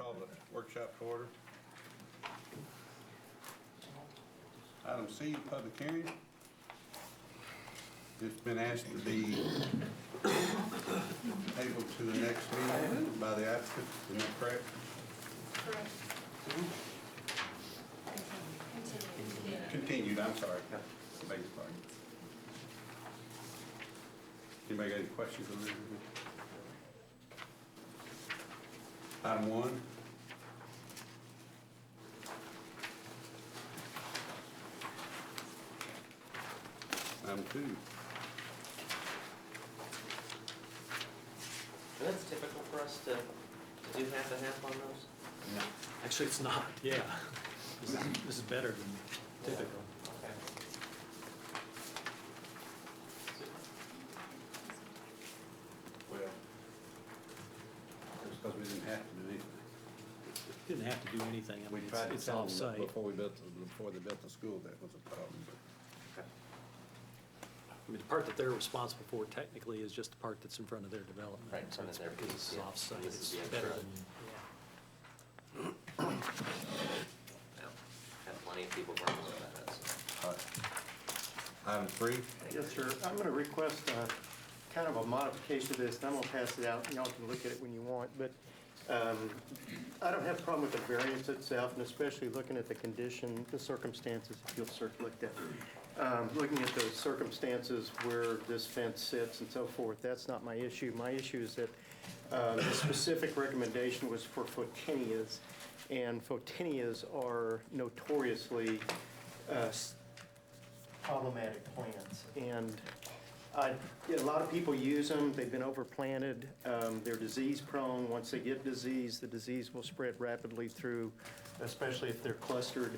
call the workshop to order. Item C, public hearing. It's been asked to be tabled to the next meeting by the applicant. Is that correct? Correct. Continued, I'm sorry. Beg your pardon. Anybody got any questions on that? Item 1. Item 2. That's typical for us to do half and half on those? No. Actually, it's not, yeah. This is better than typical. Okay. Well, it's because we didn't have to do anything. Didn't have to do anything. I We mean, tried to it's tell them off-site. before they built the school, that was a problem. But I mean, the part that they're responsible for technically is just the part that's in front of their development. Right, in So front of it's their because piece, it's yeah. off-site, This it's is the better extra. than, Well, have plenty of people working with that, so. all right. Item 3. Yes, sir. I'm going to request kind of a modification of this, and I'm going to pass it out, and y'all can look at it when you want. But I don't have a problem with the variance itself, and especially looking at the condition, the circumstances, if you'll circulate that. Looking at those circumstances where this fence sits and so forth, that's not my issue. My issue is that the specific recommendation was for photinias, and photinias are notoriously problematic plants. And a lot of people use them. They've been overplanted. They're disease prone. Once they get disease, the disease will spread rapidly through, especially if they're clustered.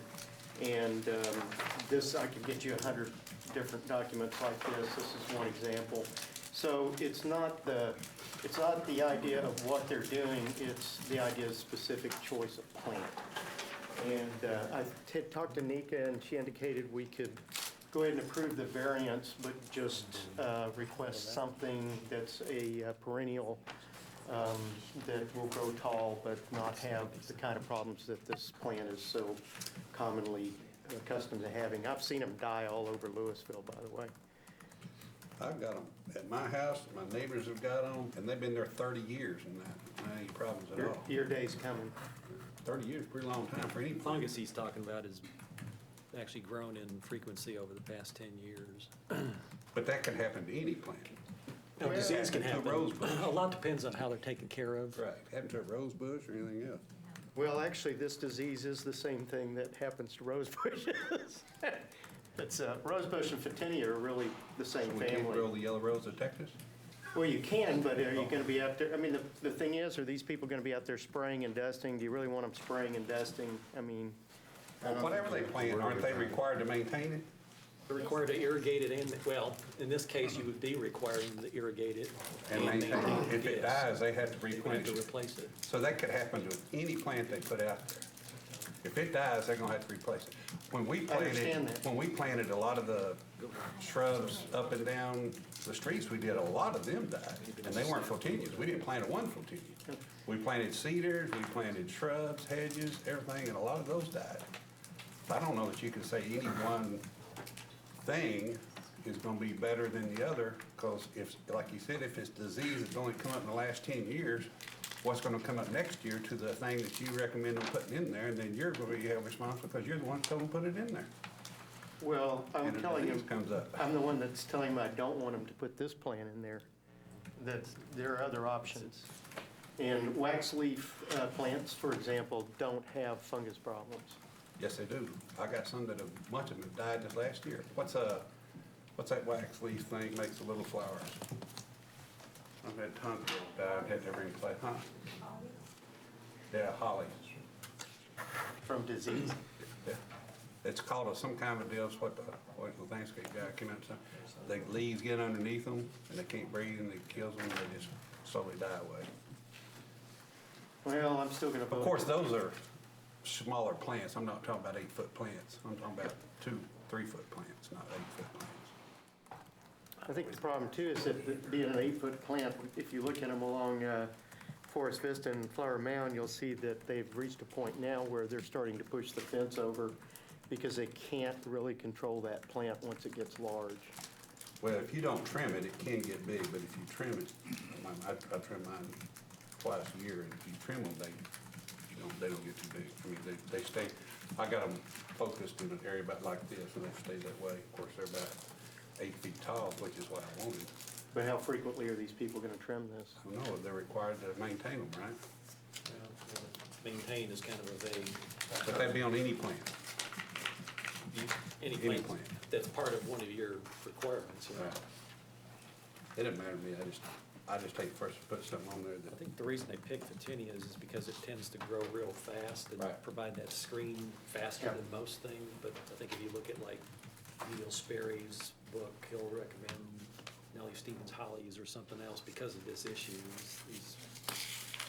And this, I could get you 100 different documents like this. This is one example. So it's not the idea of what they're doing. It's the idea of specific choice of plant. And I talked to Nika, and she indicated we could go ahead and approve the variance, but just request something that's a perennial that will grow tall, but not have the kind of problems that this plant is so commonly accustomed to having. I've seen them die all over Louisville, by the way. I've got them at my house, my neighbors have got them, and they've been there 30 years and not any problems at all. Your day's coming. 30 years, pretty long time for any plant. fungus he's talking about is actually grown in frequency over the past 10 years. But that can happen to any plant. Now, disease can To a happen. rose bush. A lot depends on how they're taken care of. Right, happen to a rose bush or anything else. Well, actually, this disease is the same thing that happens to rose bushes. It's rosebush and photinia are really the same So we can't family. grow the yellow rose of Texas? Well, you can, but are you going to be out there? I mean, the thing is, are these people going to be out there spraying and dusting? Do you really want them spraying and dusting? I mean, Well, whatever they plant, aren't they required to maintain it? They're required to irrigate it in, well, in this case, you would be requiring them to irrigate it. And maintain it? If it Yes. dies, they have to They have replenish to it. replace it. So that could happen to any plant they put out there. If it dies, they're gonna have to replace it. When we understand that. planted a lot of the shrubs up and down the streets, we did, a lot of them died. And they weren't photinias. We didn't plant one photinia. We planted cedars, we planted shrubs, hedges, everything, and a lot of those died. I don't know that you can say any one thing is gonna be better than the other, because if, like you said, if it's disease that's only come up in the last 10 years, what's gonna come up next year to the thing that you recommend them putting in there, and then you're gonna be held responsible because you're the one that told them to put it in there. well, I'm And a telling disease you, comes up. I'm the one that's telling them I don't want them to put this plant in there. There are other options. And wax leaf plants, for example, don't have fungus problems. Yes, they do. I got some that have, much of them have died this last year. What's that wax leaf thing makes the little flowers? I've had tons of them die, had to replace, huh? Yeah, holly. From disease. Yeah. It's called some kind of a deal, it's what the landscape guy came out and said. The leaves get underneath them and they can't breathe and it kills them and they just slowly die away. Well, I'm still going to vote. Of course, those are smaller plants. I'm not talking about 8-foot plants. I'm talking about 2-3 foot plants, not 8-foot plants. I think the problem too is that being an 8-foot plant, if you look at them along Forest Vista and Flower Mound, you'll see that they've reached a point now where they're starting to push the fence over because they can't really control that plant once it gets large. Well, if you don't trim it, it can get big, but if you trim it, I trim mine twice a year, and if you trim them, they don't get too big. I mean, they stay, I got them focused in an area about like this, and they stay that way. Of course, they're about 8 feet tall, which is what I wanted. But how frequently are these people going to trim this? I don't know, they're required to maintain them, right? Well, maintain is kind of a vague, But that'd be on any plant. any Any plant plant. that's part of one of your requirements. You know. Right. It doesn't matter to me, I just take first to put something on there I that, think the reason they pick Photinias is because it tends to grow real fast and Right. provide that screen faster Yeah. than most things. But I think if you look at like Neil Sperry's book, he'll recommend Nellie Stevens hollies or something else because of this issue.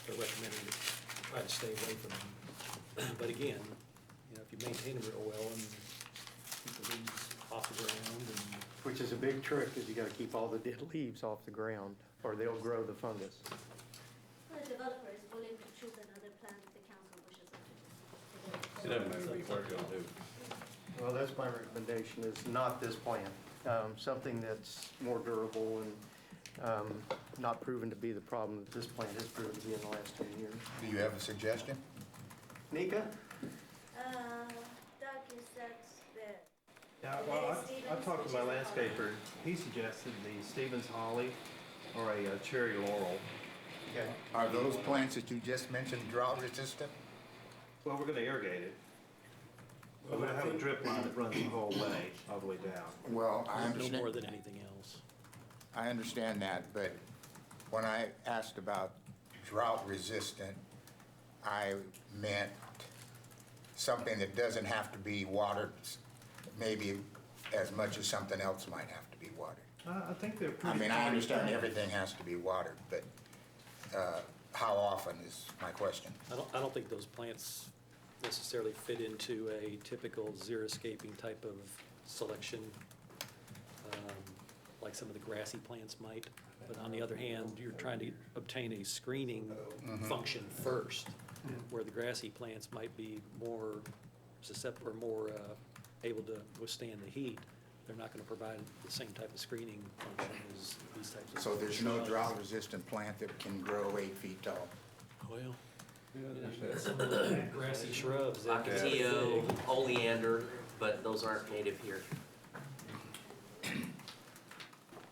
They're recommending to try to stay away from them. But again, you know, if you maintain them real well and keep the leaves off the ground and Which is a big trick, is you got to keep all the dead leaves off the ground, or they'll grow the fungus. The developer is willing to choose another plant if the council wishes it it to. doesn't matter to me what you're gonna do. Well, that's my recommendation, is not this plant. Something that's more durable and not proven to be the problem that this plant has proven to be in the last 10 years. Do you have a suggestion? Nika? Doug, you said that Yeah, well, I talked to my landscaper. He suggested the Stevens holly or a cherry laurel. Okay. Are those plants that you just mentioned drought resistant? Well, we're gonna irrigate it. We're gonna have a drip line that runs the whole way, all the way down. Well, I no more understand, than anything else. I understand that, but when I asked about drought resistant, I meant something that doesn't have to be watered maybe as much as something else might have to be watered. I think they're I pretty. mean, I fine. understand everything has to be watered, but how often is my question. I don't think those plants necessarily fit into a typical xeriscaping type of selection, like some of the grassy plants might. But on the other hand, you're trying to obtain a screening function first, where the grassy plants might be more susceptible, or more able to withstand the heat. They're not gonna provide the same type of screening function as these types of. So there's no drought resistant plant that can grow 8 feet tall? Well, some of the grassy shrubs. that can- Ocotillo, oleander, but those aren't native here.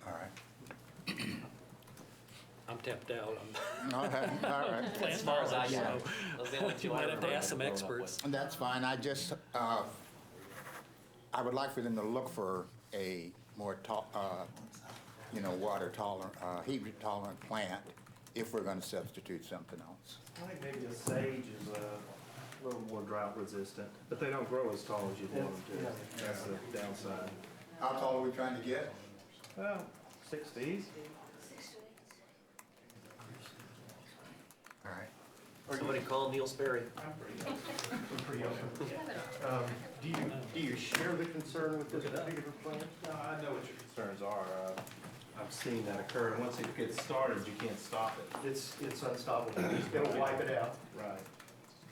All right. I'm tapped out. All right. As far as I know. Those are the only You two I might have to remember ask some growing up experts. with. That's fine, I just, I would like for them to look for a more water tolerant, heat tolerant plant if we're gonna substitute something else. I think maybe a sage is a little more drought resistant, but they don't grow as tall as you'd want them to. That's the downside. How tall are we trying to get? Well, 6 feet. 6 to 8. All right. Somebody call Neil Sperry. We're pretty open. Do you share the concern with this particular plant? No, I know what your concerns are. I've seen that occur. Once it gets started, you can't stop it. It's unstoppable. It'll wipe it out. Right.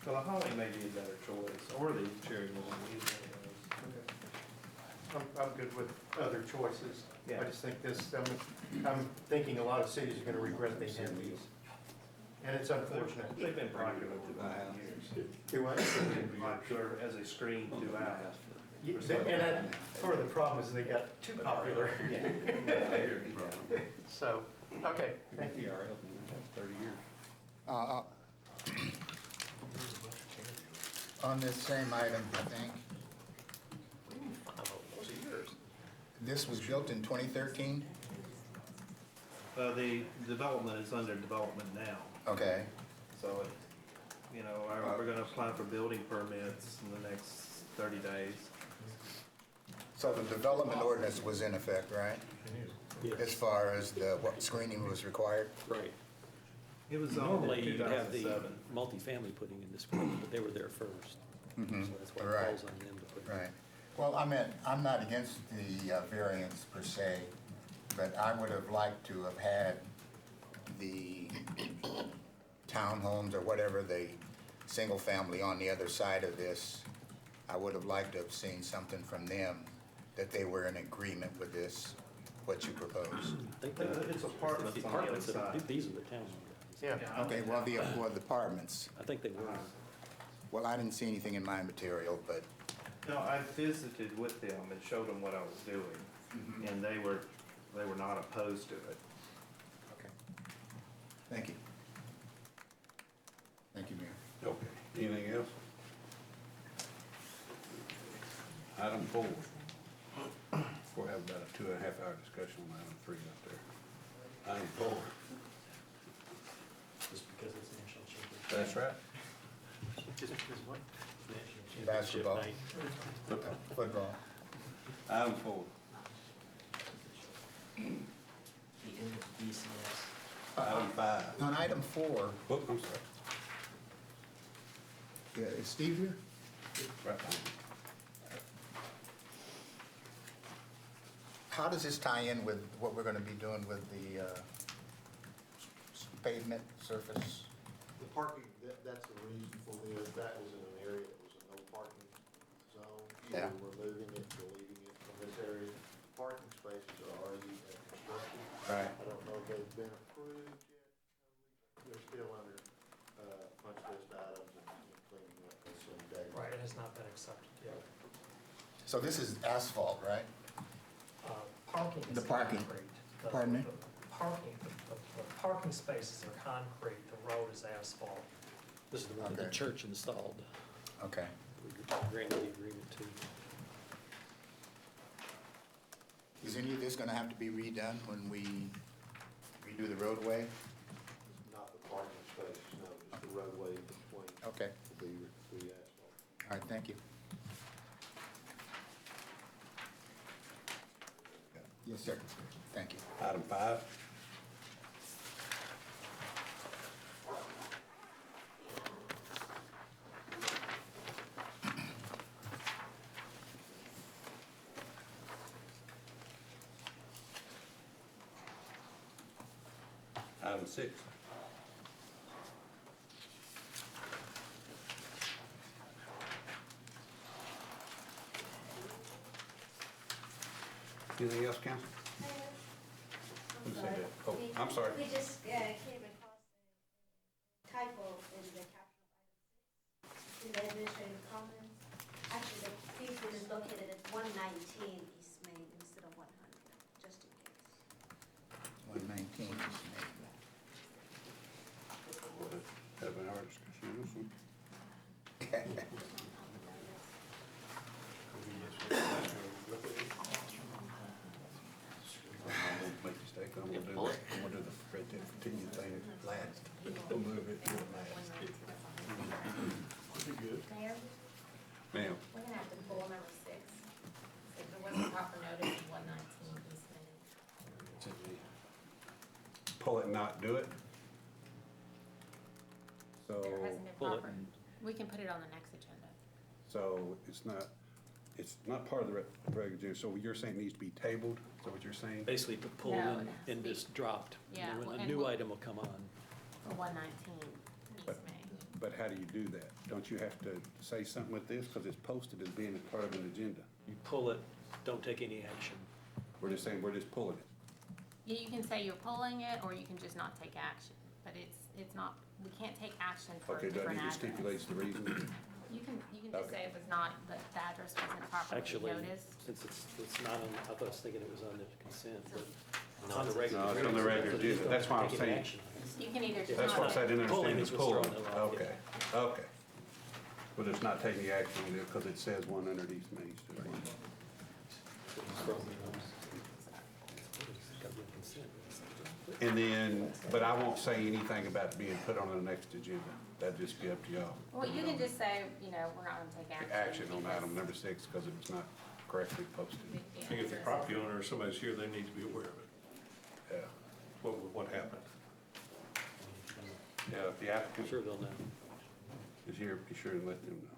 So the holly may be a better choice, or the cherry laurel. either of those. I'm good with other choices. Yeah. I just think this, I'm thinking a lot of cities are gonna regret they have these. And it's unfortunate. They've been popular throughout the years. Do I? They've been popular as a screen throughout. And part of the problem is they got too popular. So, okay, thank you. 30 years. On this same item, I think, Those are yours. this was built in 2013? The development is under development now, Okay, so, we're gonna apply for building permits in the next 30 days. so the development ordinance was in effect, right? As Yes, far as what screening was required? right. It was Normally, in you'd have the 2007. multifamily putting in this group, but they were there first. So that's why it Right. falls on them to put. Right. Well, I'm not against the variance per se, but I would have liked to have had the townhomes or whatever, the single family on the other side of this, I would have liked to have seen something from them that they were in agreement with this, what you propose. I think that It's apartments on the other apartments, side. these are the town. Yeah. Okay, well, the apartments, I think they were. well, I didn't see anything in my material, but, No, I visited with them and showed them what I was doing, and they were not opposed to it. okay. Thank you. Thank you, Mayor. Okay, anything else? Item 4. We'll have about a 2.5-hour discussion on item 3 up there. Item 4. Just because it's National Championship. That's right. Just because what? National Championship Basketball. night. Football. Item 4. Item 5. On item 4, Whoop, I'm sorry. yeah, is Steve here? Right behind you. How does this tie in with what we're gonna be doing with the pavement surface? The parking, that's the reason for this, that was in an area that was a no parking zone. Yeah. We're removing it, deleting it from this area. Parking spaces are already constructed. Right. I don't know if they've been approved yet. They're still under, punch list items and cleaning up some data. Right, it has not been accepted yet. So this is asphalt, right? Parking is The parking. concrete. Pardon me? The parking spaces are concrete, the road is asphalt. This is the one that the Okay. church installed. Okay. We granted the agreement to. Is any of this gonna have to be redone when we redo the roadway? Not the parking spaces, no, just the roadway between Okay, will be asphalt. all right, thank you. Yes, sir. Thank you. Item 5. Item 6. Anything else, council? Who said that? Oh, I'm sorry. We just came across a typo in the caption of item 6, in the administrative comments. Actually, the field is located at 119 East Main instead of 100, just in case. 119 is made. Have an hour discussion on this one. I won't make a mistake. I'm gonna do the Fred Dead Continue thing last. We'll move it to last. Mayor, Ma'am, we're gonna have to pull number 6. If there wasn't proper notice in 119 East Main. pull it and not do it. So, There hasn't been pull it proper, and- we can put it on the next agenda. so it's not part of the regular agenda. So you're saying it needs to be tabled? Is that what you're saying? Basically pulled No, and it has to be- just dropped. Yeah, And well, a and new we'll- item will come on. For 119 East But- Main. But how do you do that? Don't you have to say something with this? Because it's posted as being a part of an agenda. You pull it, don't take any action. We're just saying, we're just pulling it. Yeah, you can say you're pulling it, or you can just not take action, but it's not, we can't take action for a Okay, do I different need to address. stipulate the reason? You can just Okay. say it was not, the address wasn't properly Actually, noticed. since it's not on, I was thinking it was on the consent, but it's on the regular. No, it's on the regular agenda. That's why I'm Taking saying- action on it. You can either just That's why I not, said I didn't Pulling understand is it's what's pulling. throwing it off, Okay, okay. We're just not taking action on it because it says 100 East Main Street. Got the consent. And then, but I won't say anything about being put on the next agenda. That'd just be up to y'all. well, you can just say, we're not gonna take action. Action on because item number 6 because it was not correctly posted. the I think if the address- property owner or somebody's here, they need to be aware of it, Yeah. what happened. Yeah, if the I'm applicant sure they'll know. is here, be sure and let them know.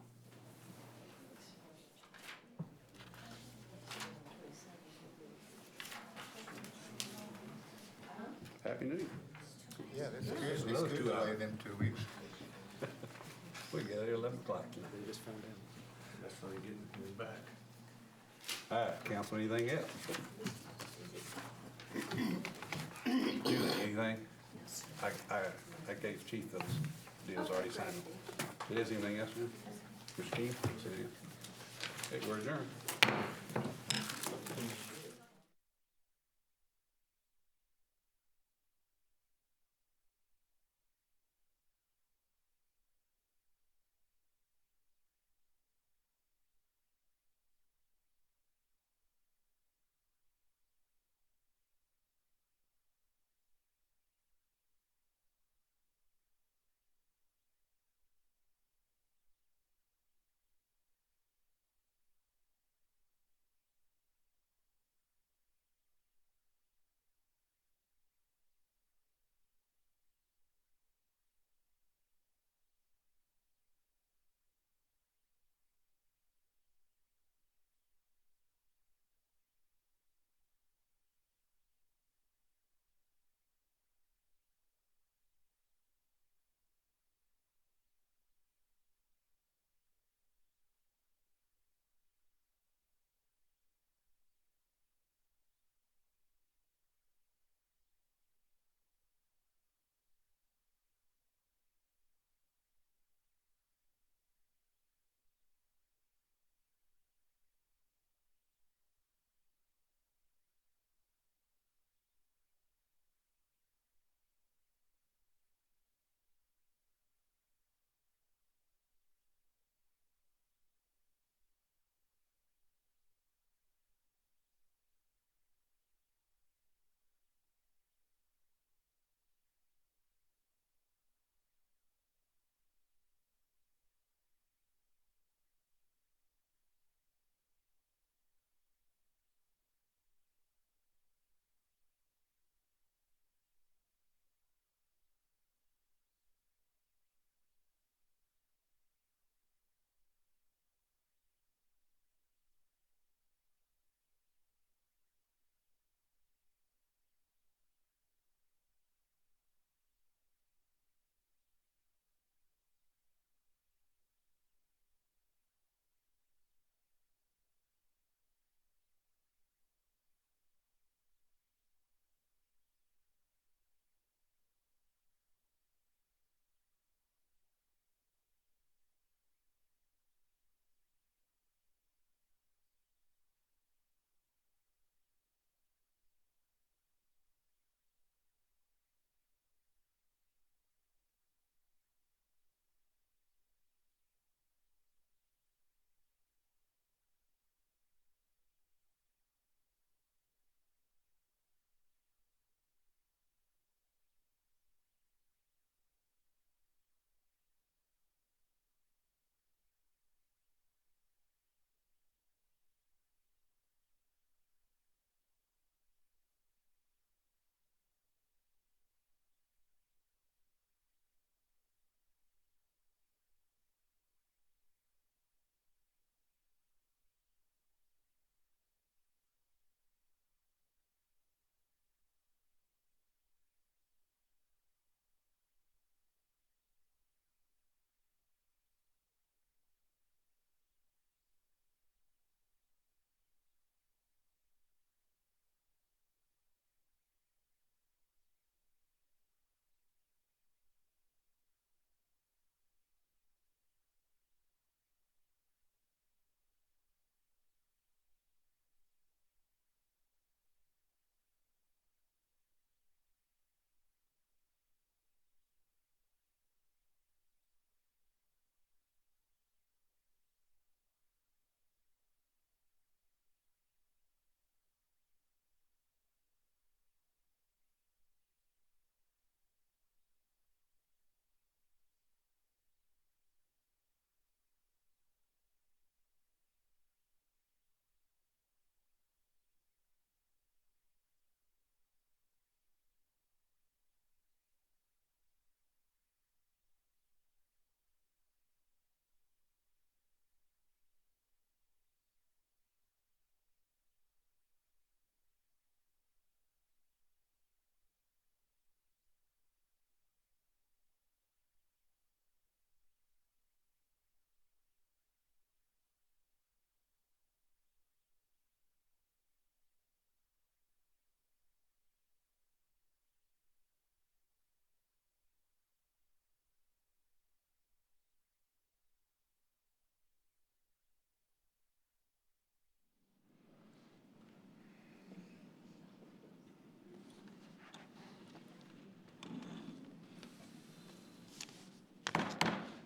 Happy New Year. Yeah, this is It's good, another it's good 2 to lay hours. them 2 weeks. We get there 11 o'clock. They just found out. That's why you're getting his back. All right, council, anything else? Julie, anything? I gave Chief those deals already signed. It is anything else, man? Mr. King? Okay, we're adjourned.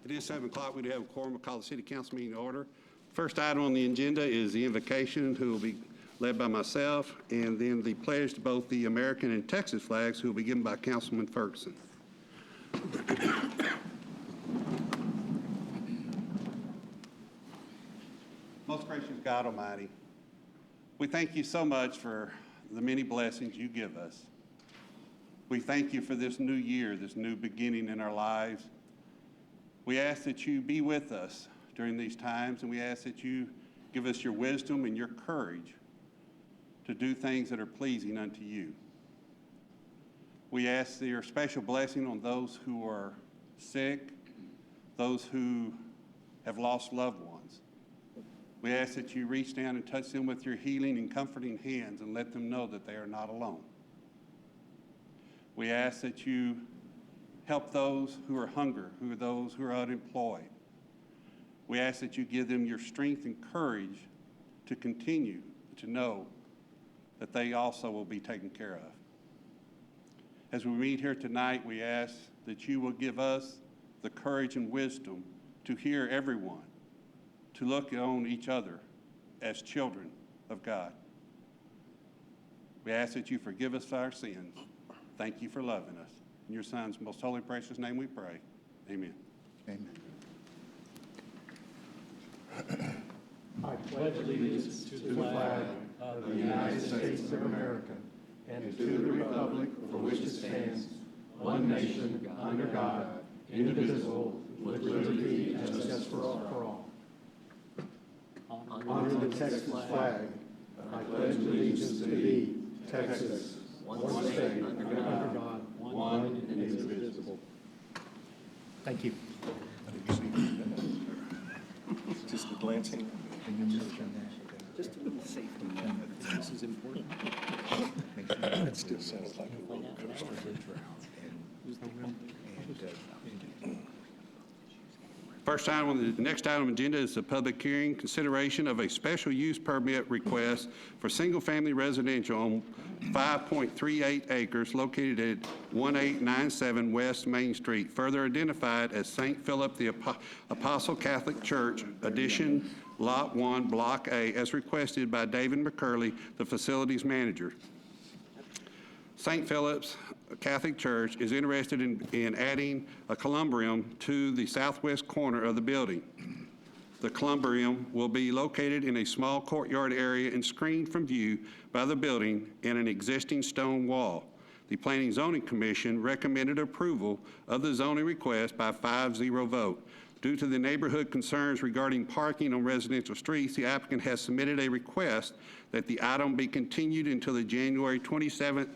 It is 7 o'clock. We do have a quorum. We'll call the city council meeting to order. First item on the agenda is the invocation, who will be led by myself, and then the pledge to both the American and Texas flags, who will be given by Councilman Ferguson. Most gracious God Almighty, we thank you so much for the many blessings you give us. We thank you for this new year, this new beginning in our lives. We ask that you be with us during these times, and we ask that you give us your wisdom and your courage to do things that are pleasing unto you. We ask your special blessing on those who are sick, those who have lost loved ones. We ask that you reach down and touch them with your healing and comforting hands and let them know that they are not alone. We ask that you help those who are hungry, those who are unemployed. We ask that you give them your strength and courage to continue to know that they also will be taken care of. As we meet here tonight, we ask that you will give us the courage and wisdom to hear everyone, to look on each other as children of God. We ask that you forgive us for our sins. Thank you for loving us. In your Son's most holy, precious name we pray. Amen. Amen. I pledge allegiance to the flag of the United States of America and to the republic for which it stands, one nation, under God, indivisible, with liberty and justice for all. Under the Texas flag, I pledge allegiance to thee, Texas, one state, under God, one and indivisible. Thank you. Just glancing. Just a little safety. This is important. That still sounds like a roller coaster. Next item on the agenda is the public hearing, consideration of a special use permit request for single-family residential on 5.38 acres located at 1897 West Main Street, further identified as St. Philip the Apostle Catholic Church, addition Lot 1, Block A, as requested by David McCurley, the facilities manager. St. Philip's Catholic Church is interested in adding a columbarium to the southwest corner of the building. The columbarium will be located in a small courtyard area and screened from view by the building and an existing stone wall. The Planning and Zoning Commission recommended approval of the zoning request by 5-0 vote. Due to the neighborhood concerns regarding parking on residential streets, the applicant has submitted a request that the item be continued until the January 27th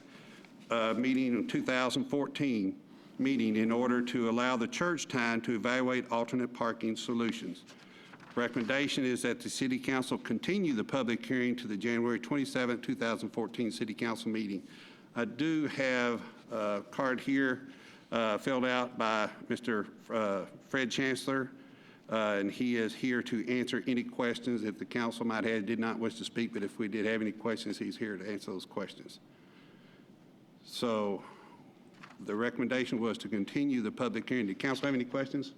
meeting in 2014 meeting in order to allow the church time to evaluate alternate parking solutions. Recommendation is that the City Council continue the public hearing to the January 27, 2014 City Council meeting. I do have a card here filled out by Mr. Fred Chancellor, and he is here to answer any questions that the council might have. Did not wish to speak, but if we did have any questions, he's here to answer those questions. So the recommendation was to continue the public hearing. Did council have any questions?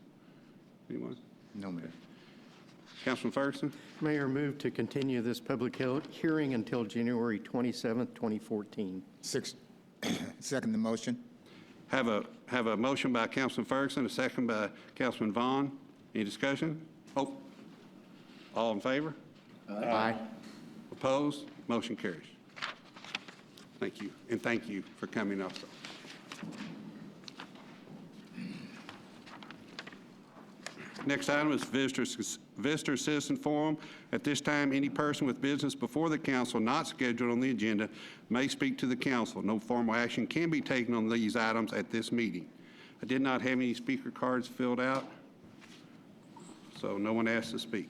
Anyone? No, Mayor. Councilman Ferguson? Mayor, move to continue this public hearing until January 27th, 2014. Second the motion. Have a motion by Councilman Ferguson, a second by Councilman Vaughn. Any discussion? Oh, all in favor? Aye. Opposed? Motion carries. Thank you, and thank you for coming also. Next item is Visitor Citizen Forum. At this time, any person with business before the council not scheduled on the agenda may speak to the council. No formal action can be taken on these items at this meeting. I did not have any speaker cards filled out, so no one asked to speak.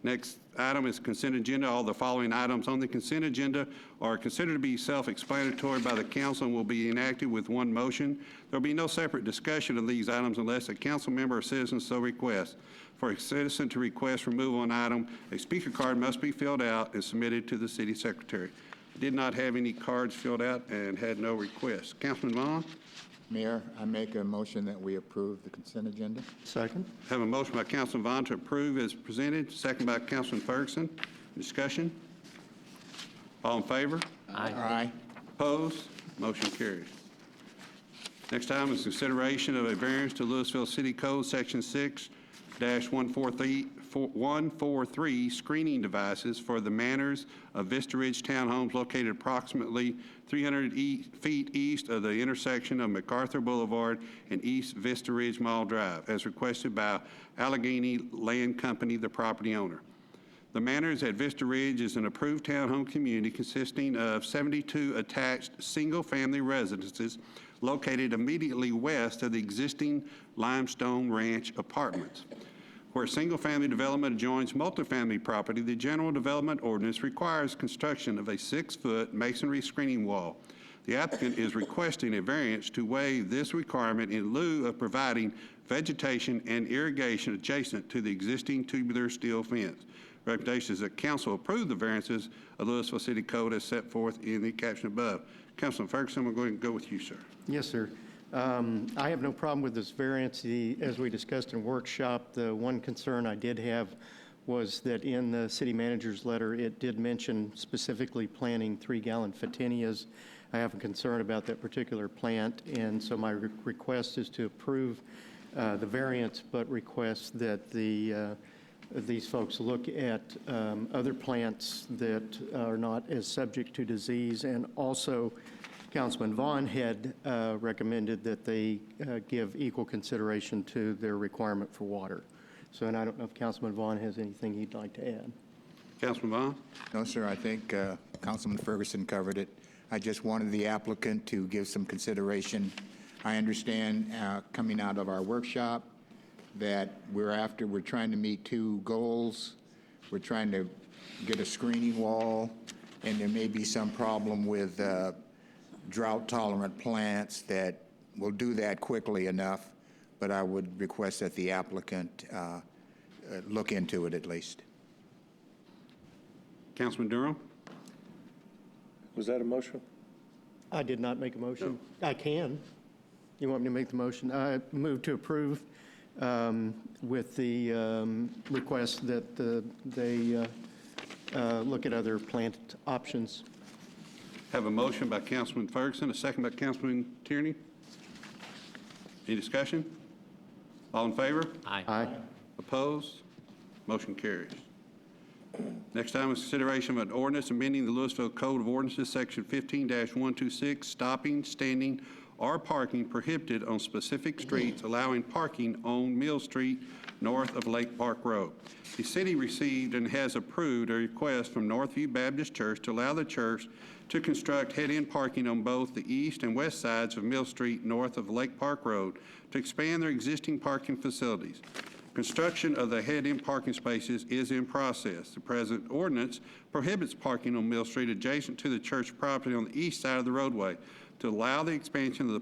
Next item is consent agenda. All the following items on the consent agenda are considered to be self-explanatory by the council and will be enacted with one motion. There will be no separate discussion of these items unless a council member or citizen so requests. For a citizen to request removal of an item, a speaker card must be filled out and submitted to the city secretary. I did not have any cards filled out and had no requests. Councilman Vaughn? Mayor, I make a motion that we approve the consent agenda. Second? Have a motion by Councilman Vaughn to approve as presented, second by Councilman Ferguson. Discussion? All in favor? Aye. Opposed? Motion carries. Next item is consideration of a variance to Louisville City Code, Section 6-143 screening devices for the manors of Vista Ridge Townhomes located approximately 300 feet east of the intersection of MacArthur Boulevard and East Vista Ridge Mall Drive, as requested by Allegheny Land Company, the property owner. The Manors at Vista Ridge is an approved townhome community consisting of 72 attached single-family residences located immediately west of the existing Limestone Ranch apartments. Where single-family development adjoins multifamily property, the General Development Ordinance requires construction of a 6-foot masonry screening wall. The applicant is requesting a variance to waive this requirement in lieu of providing vegetation and irrigation adjacent to the existing tubular steel fence. Recommendation is that council approve the variances of Louisville City Code as set forth in the caption above. Councilman Ferguson, we're going to go with you, sir. Yes, sir. I have no problem with this variance. As we discussed in workshop, the one concern I did have was that in the city manager's letter, it did mention specifically planting 3-gallon Fatinias. I have a concern about that particular plant, and so my request is to approve the variance, but request that these folks look at other plants that are not as subject to disease. And also, Councilman Vaughn had recommended that they give equal consideration to their requirement for water. So, and I don't know if Councilman Vaughn has anything he'd like to add. Councilman Vaughn? No, sir, I think Councilman Ferguson covered it. I just wanted the applicant to give some consideration. I understand coming out of our workshop that we're trying to meet 2 goals. We're trying to get a screening wall, and there may be some problem with drought-tolerant plants that will do that quickly enough, but I would request that the applicant look into it at least. Councilman Durham? Was that a motion? I did not make a motion. I can. You want me to make the motion? I move to approve with the request that they look at other plant options. Have a motion by Councilman Ferguson, a second by Councilman Tierney. Any discussion? All in favor? Aye. Opposed? Motion carries. Next item is consideration of an ordinance amending the Louisville Code of Ordinances, Section 15-126, stopping, standing, or parking prohibited on specific streets, allowing parking on Mill Street north of Lake Park Road. The city received and has approved a request from Northview Baptist Church to allow the church to construct head-end parking on both the east and west sides of Mill Street north of Lake Park Road to expand their existing parking facilities. Construction of the head-end parking spaces is in process. The present ordinance prohibits parking on Mill Street adjacent to the church property on the east side of the roadway. To allow the expansion of the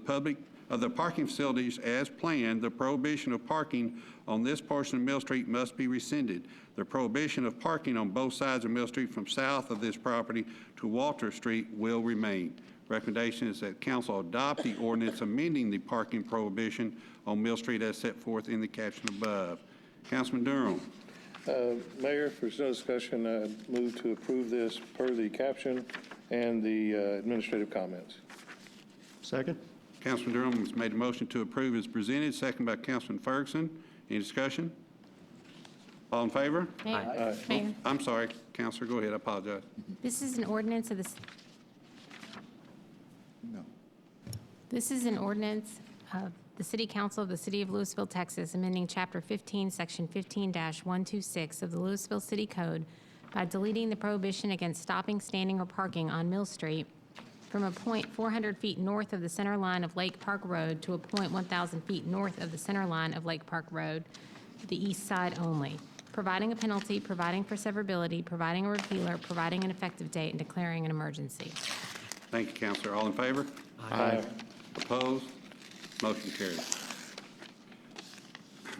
parking facilities as planned, the prohibition of parking on this portion of Mill Street must be rescinded. The prohibition of parking on both sides of Mill Street from south of this property to Walter Street will remain. Recommendation is that council adopt the ordinance amending the parking prohibition on Mill Street as set forth in the caption above. Councilman Durham. Mayor, if there's no discussion, I move to approve this per the caption and the administrative comments. Second? Councilman Durham has made a motion to approve as presented, second by Councilman Ferguson. Any discussion? All in favor? Mayor, Mayor, I'm sorry, Councilor, go ahead, I apologize. this is an ordinance of the, No. this is an ordinance of the City Council of the City of Louisville, Texas, amending Chapter 15, Section 15-126 of the Louisville City Code by deleting the prohibition against stopping, standing, or parking on Mill Street from a point 400 feet north of the center line of Lake Park Road to a point 1,000 feet north of the center line of Lake Park Road, the east side only, providing a penalty, providing for severability, providing a repealer, providing an effective date, and declaring an emergency. Thank you, Councilor. All in favor? Aye. Opposed? Motion carries.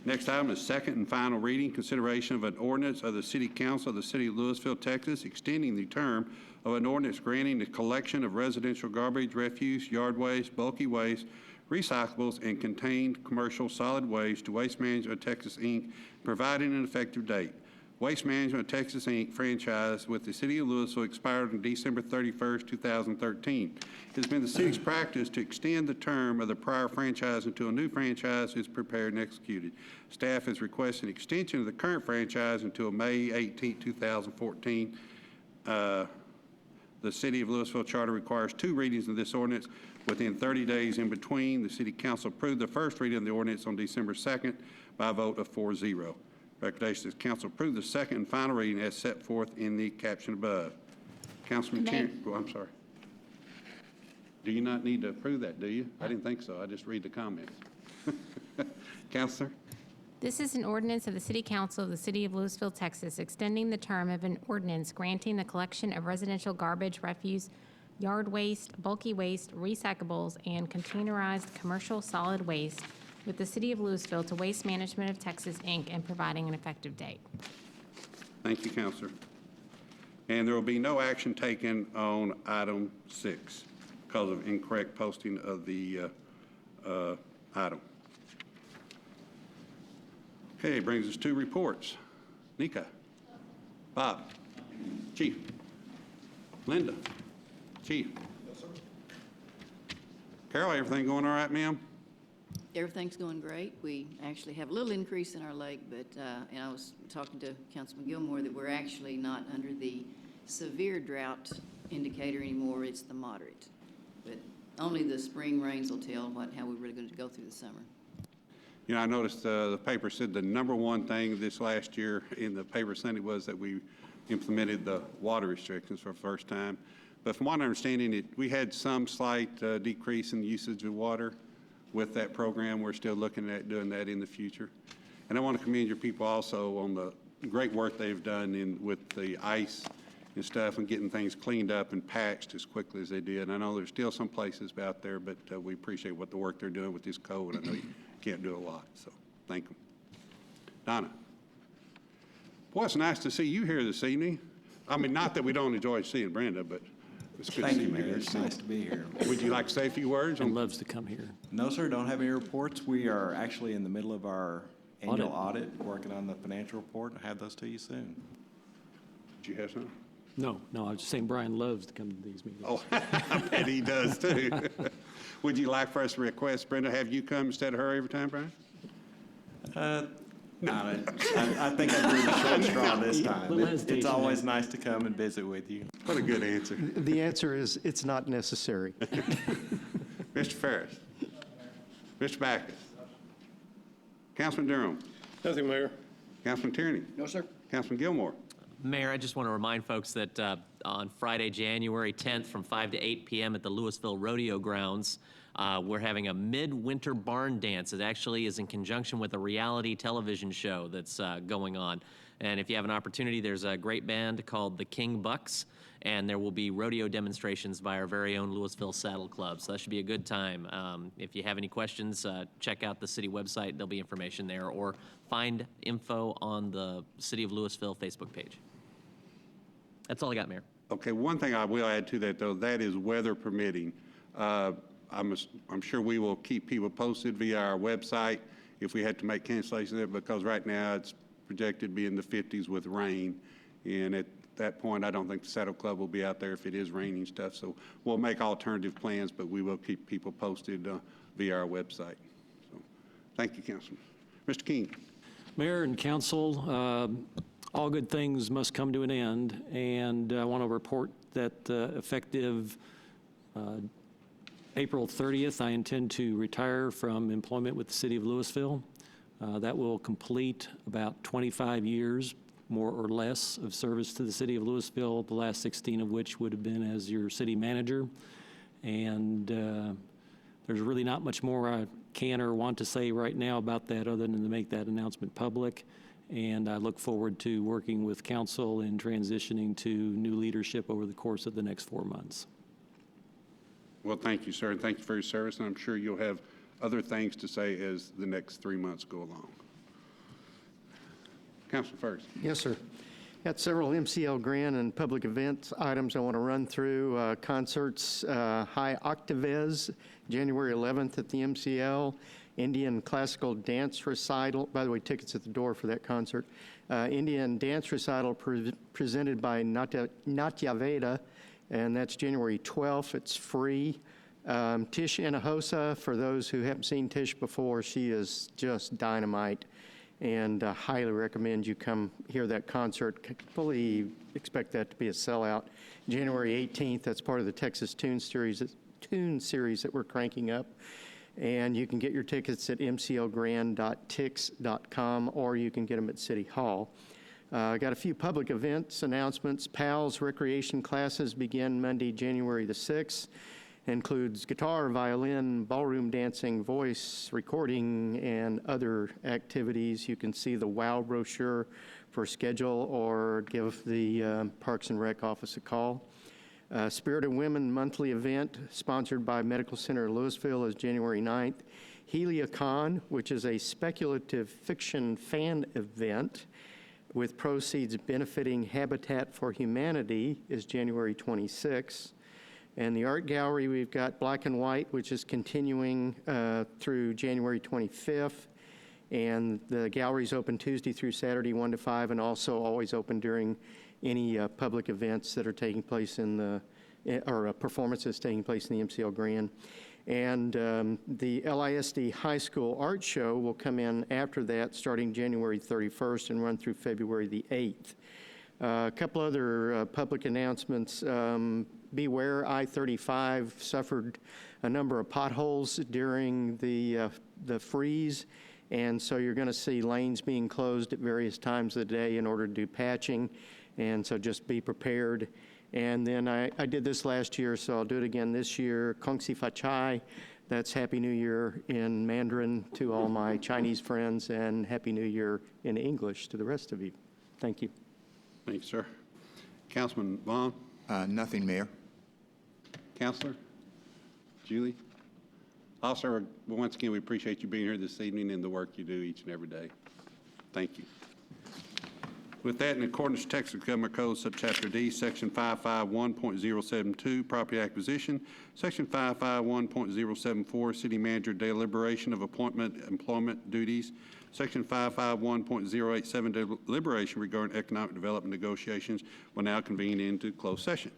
Next item is second and final reading, consideration of an ordinance of the City Council of the City of Louisville, Texas, extending the term of an ordinance granting the collection of residential garbage, refuse, yard waste, bulky waste, recyclables, and contained commercial solid waste to Waste Management of Texas, Inc., providing an effective date. Waste Management of Texas, Inc. franchise with the City of Louisville expired on December 31st, 2013. It has been the city's practice to extend the term of the prior franchise until a new franchise is prepared and executed. Staff has requested an extension of the current franchise until May 18, 2014. The City of Louisville Charter requires 2 readings of this ordinance within 30 days in between. The City Council approved the first reading of the ordinance on December 2nd by a vote of 4-0. Recommendation is council approve the second and final reading as set forth in the caption above. Councilman Tierney, oh, I'm sorry. Do you not need to approve that, do you? I didn't think so. I just read the comments. Counselor? This is an ordinance of the City Council of the City of Louisville, Texas, extending the term of an ordinance granting the collection of residential garbage, refuse, yard waste, bulky waste, recyclables, and containerized commercial solid waste with the City of Louisville to Waste Management of Texas, Inc., and providing an effective date. Thank you, Counselor. And there will be no action taken on item 6 because of incorrect posting of the item. Okay, brings us to reports. Nika, Bob, Chief, Linda, Chief. Yes, sir. Carol, everything going all right, ma'am? Everything's going great. We actually have a little increase in our lake, but, and I was talking to Councilman Gilmore that we're actually not under the severe drought indicator anymore. It's the moderate. But only the spring rains will tell how we're really going to go through the summer. You know, I noticed the paper said the #1 thing this last year in the paper Sunday was that we implemented the water restrictions for the first time. But from what I'm understanding, we had some slight decrease in the usage of water with that program. We're still looking at doing that in the future. And I want to commend your people also on the great work they've done with the ice and stuff and getting things cleaned up and patched as quickly as they did. I know there's still some places out there, but we appreciate what the work they're doing with this code. I know you can't do a lot, so thank them. Donna. Boy, it's nice to see you here this evening. I mean, not that we don't enjoy seeing Brenda, but it's good to see you here. It's nice to be here. Would you like to say a few words? And loves to come here. No, sir, don't have any reports. We are actually in the middle of our annual audit, working on the financial report. I'll have those to you soon. Did you have something? No, I was just saying Brian loves to come to these meetings. Oh, I bet he does too. Would you like for us to request Brenda have you come instead of her every time, Brian? No, I think I drew the short straw this time. It's always there. nice to come and visit with you. What a good answer. The answer is it's not necessary. Mr. Ferris. Mr. Backus. Councilman Durham. Nothing, Mayor. Councilman Tierney. No, sir. Councilman Gilmore. Mayor, I just want to remind folks that on Friday, January 10th, from 5 to 8 p.m. at the Louisville Rodeo Grounds, we're having a midwinter barn dance. It actually is in conjunction with a reality television show that's going on. And if you have an opportunity, there's a great band called the King Bucks, and there will be rodeo demonstrations by our very own Louisville Saddle Club. So that should be a good time. If you have any questions, check out the city website. There'll be information there, or find info on the City of Louisville Facebook page. That's all I got, Mayor. Okay, one thing I will add to that, though, that is weather permitting. I'm sure we will keep people posted via our website if we had to make cancellations there, because right now it's projected to be in the 50s with rain. And at that point, I don't think the Saddle Club will be out there if it is raining stuff. So we'll make alternative plans, but we will keep people posted via our website. So thank you, Councilman. Mr. King. Mayor and council, all good things must come to an end, and I want to report that effective April 30th, I intend to retire from employment with the City of Louisville. That will complete about 25 years, more or less, of service to the City of Louisville, the last 16 of which would have been as your city manager. And there's really not much more I can or want to say right now about that other than to make that announcement public. And I look forward to working with council in transitioning to new leadership over the course of the next 4 months. Well, thank you, sir, and thank you for your service, and I'm sure you'll have other things to say as the next 3 months go along. Councilman Ferguson. Yes, sir. Got several MCL grant and public events items I want to run through. Concerts, High Octavez, January 11th at the MCL. Indian Classical Dance Recital, by the way, tickets at the door for that concert. Indian Dance Recital presented by Natya Veda, and that's January 12th. It's free. Tish Hinojosa, for those who haven't seen Tish before, she is just dynamite, and highly recommend you come hear that concert. Fully expect that to be a sellout. January 18th, that's part of the Texas Tune Series that we're cranking up. And you can get your tickets at mclgrand.tix.com, or you can get them at City Hall. I got a few public events announcements. PALS recreation classes begin Monday, January the 6th. Includes guitar, violin, ballroom dancing, voice, recording, and other activities. You can see the WOW brochure for schedule or give the Parks and Rec office a call. Spirit of Women monthly event sponsored by Medical Center Louisville is January 9th. HeliaCon, which is a speculative fiction fan event with proceeds benefiting Habitat for Humanity, is January 26th. And the art gallery, we've got Black and White, which is continuing through January 25th. And the gallery's open Tuesday through Saturday, 1 to 5, and also always open during any public events that are taking place in the, or performances taking place in the MCL Grand. And the LISD High School Art Show will come in after that, starting January 31st and run through February the 8th. A couple other public announcements. Beware, I-35 suffered a number of potholes during the freeze, and so you're going to see lanes being closed at various times of the day in order to do patching, and so just be prepared. And then I did this last year, so I'll do it again this year. Kong Si Fa Chai, that's Happy New Year in Mandarin to all my Chinese friends, and Happy New Year in English to the rest of you. Thank you. Thank you, sir. Councilman Vaughn? Nothing, Mayor. Counselor? Julie? Officer, once again, we appreciate you being here this evening and the work you do each and every day. Thank you. With that, in accordance with Texas Government Code, Subchapter D, Section 551.072, Property Acquisition, Section 551.074, City Manager Deliberation of Appointment, Employment Duties, Section 551.087, Deliberation regarding Economic Development Negotiations, will now convene into closed session.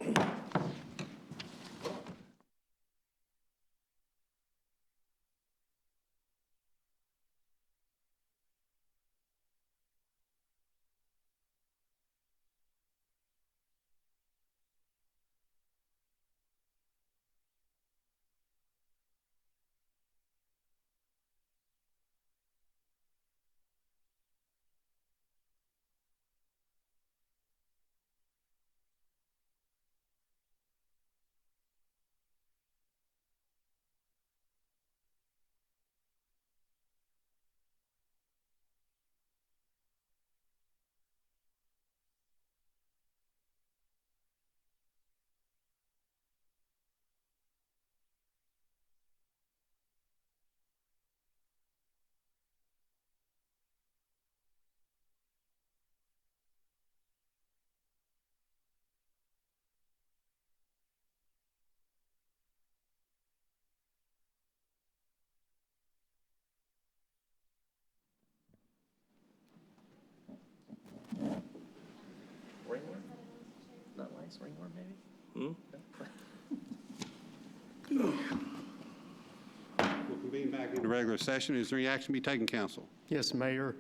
Ringworm? Not lice, ringworm maybe? We'll convene back into regular session. Is there any action to be taken, council? Yes, Mayor.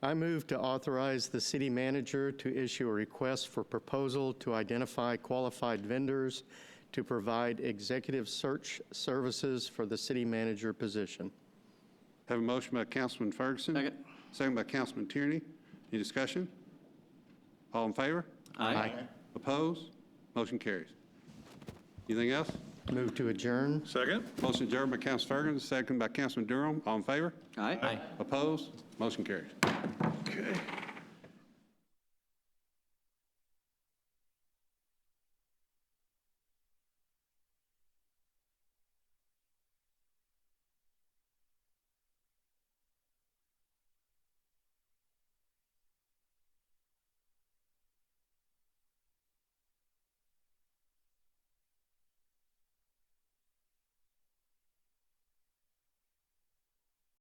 I move to authorize the city manager to issue a request for proposal to identify qualified vendors to provide executive search services for the city manager position. Have a motion by Councilman Ferguson. Second. Second by Councilman Tierney. Any discussion? All in favor? Aye. Opposed? Motion carries. Anything else? Move to adjourn. Second? Motion adjourned by Councilman Ferguson, second by Councilman Durham. All in favor? Aye. Opposed? Motion carries. Okay.